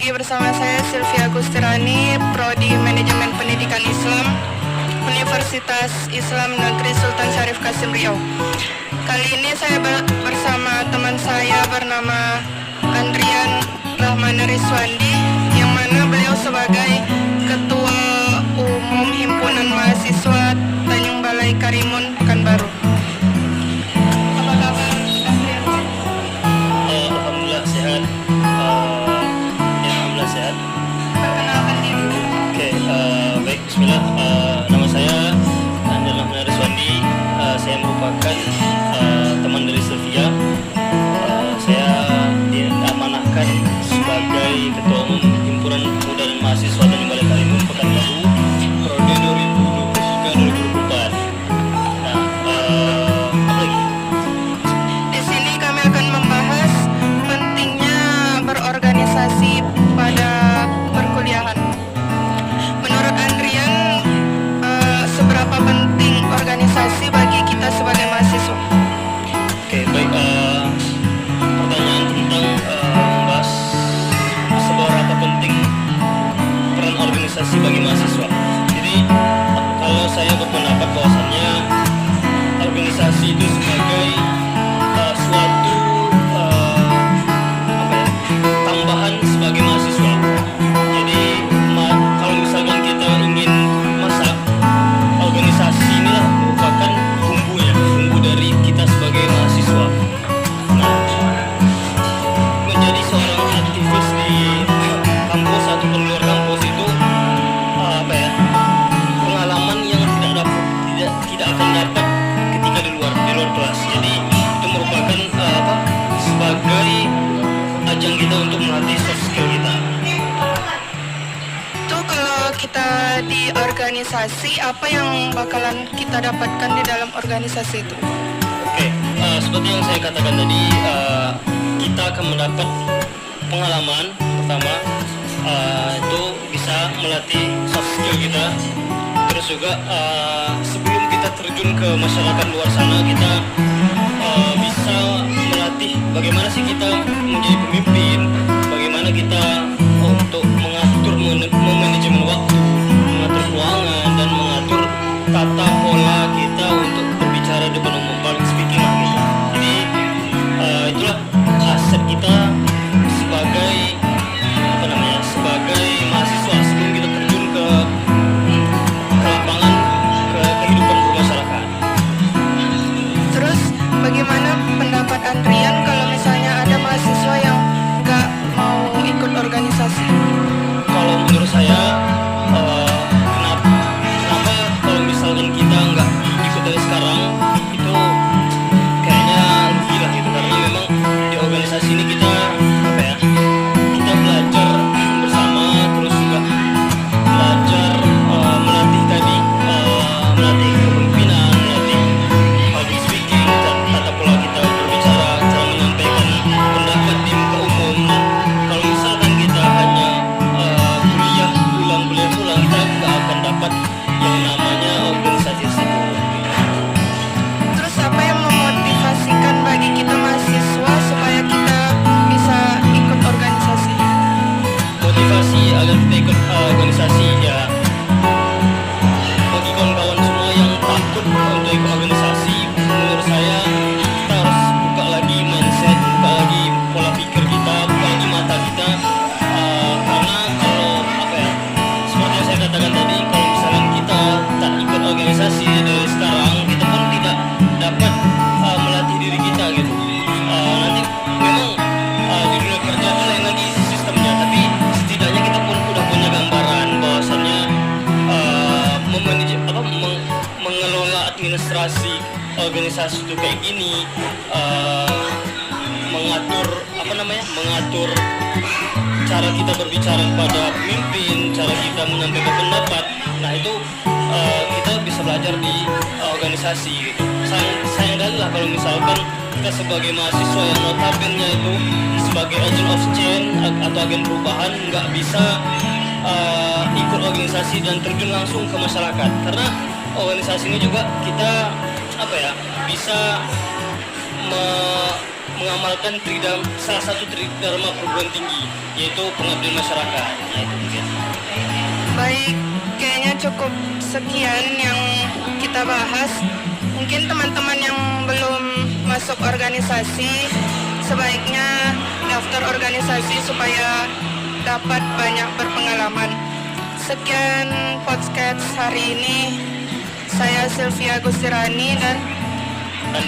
lagi bersama saya Sylvia Gustirani, Prodi Manajemen Pendidikan Islam, Universitas Islam Negeri Sultan Syarif Qasim Riau. Kali ini saya bersama teman saya bernama Andrian Rahman Rizwandi, yang mana beliau sebagai Ketua Umum Himpunan Mahasiswa Tanjung Balai Karimun Pekanbaru. Apa kabar Andrian? Alhamdulillah sehat. Alhamdulillah sehat. Perkenalkan diri. Oke, baik. Bismillah. Nama saya Andrian Rahman Rizwandi. Saya merupakan teman dari Sylvia. Saya diamanahkan sebagai Ketua Umum Himpunan Pemuda dan Mahasiswa Tanjung Balai Karimun Pekanbaru periode 2023-2024. Nah, apa lagi? Di sini kami akan membahas pentingnya berorganisasi pada perkuliahan. Menurut Andrian, seberapa penting organisasi bagi kita sebagai mahasiswa? Oke, baik. Pertanyaan tentang membahas seberapa penting peran organisasi bagi mahasiswa. Jadi, kalau saya berpendapat bahwasannya organisasi itu sebagai suatu tambahan sebagai mahasiswa. Jadi, kalau misalkan kita ingin masak, organisasi inilah merupakan bumbu dari kita sebagai mahasiswa. Nah, menjadi seorang aktivis di kampus ataupun luar kampus itu pengalaman yang tidak akan dapat ketika di luar kelas. Jadi itu merupakan sebagai ajang kita untuk melatih soft skill kita. Itu kalau kita di organisasi, apa yang bakalan kita dapatkan di dalam organisasi itu? Oke, seperti yang saya katakan tadi, kita akan mendapat pengalaman pertama, itu bisa melatih soft skill kita. Terus juga sebelum kita terjun ke masyarakat luar sana, kita bisa melatih bagaimana sih kita menjadi pemimpin, bagaimana kita untuk mengatur manajemen waktu, mengatur keuangan, dan mengatur tata pola kita untuk berbicara di depan umum, public speaking lah gitu. Jadi itulah aset kita sebagai sebagai mahasiswa sebelum kita terjun ke lapangan, ke kehidupan bermasyarakat. Terus bagaimana pendapat Andrian kalau misalnya ada mahasiswa yang nggak mau ikut organisasi? Kalau menurut saya, kenapa kalau misalkan kita nggak ikut dari sekarang, itu kayaknya rugi lah gitu, karena memang di organisasi ini kita kita belajar bersama, terus juga belajar melatih melatih kepemimpinan, melatih public speaking, tata pola kita berbicara, cara menyampaikan pendapat di muka umum. Kalau misalkan kita hanya kuliah pulang, kita nggak akan dapat yang namanya organisasi tersebut. Terus apa yang memotivasikan bagi kita mahasiswa supaya kita bisa ikut organisasi? Motivasi agar kita ikut organisasi, ya bagi kawan-kawan semua yang takut untuk ikut organisasi, menurut saya kita harus buka lagi mindset, buka lagi pola pikir kita, buka lagi mata kita. Karena kalau seperti yang saya katakan tadi, kalau misalnya kita tak ikut organisasi dari sekarang, kita pun tidak dapat melatih diri kita gitu. Nanti memang di dunia kerja itu lain lagi sistemnya, tapi setidaknya kita pun udah punya gambaran bahwasannya mengelola administrasi organisasi itu kayak gini, mengatur cara kita berbicara kepada pemimpin, cara kita menyampaikan pendapat. Nah itu kita bisa belajar di organisasi gitu. Sayang kali lah kalau misalkan kita sebagai mahasiswa yang notabene itu sebagai agent of change atau agen perubahan nggak bisa ikut organisasi dan terjun langsung ke masyarakat, karena organisasi ini juga kita bisa mengamalkan salah satu tridharma perguruan tinggi, yaitu pengabdian masyarakat. Nah, itu mungkin. Baik, kayaknya cukup sekian yang kita bahas. Mungkin teman-teman yang belum masuk organisasi sebaiknya daftar organisasi supaya dapat banyak berpengalaman. Sekian podcast hari ini. Saya Sylvia Gustirani dan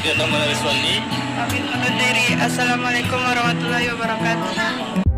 Diana Mariswandi. pamit undur diri. Assalamualaikum warahmatullahi wabarakatuh.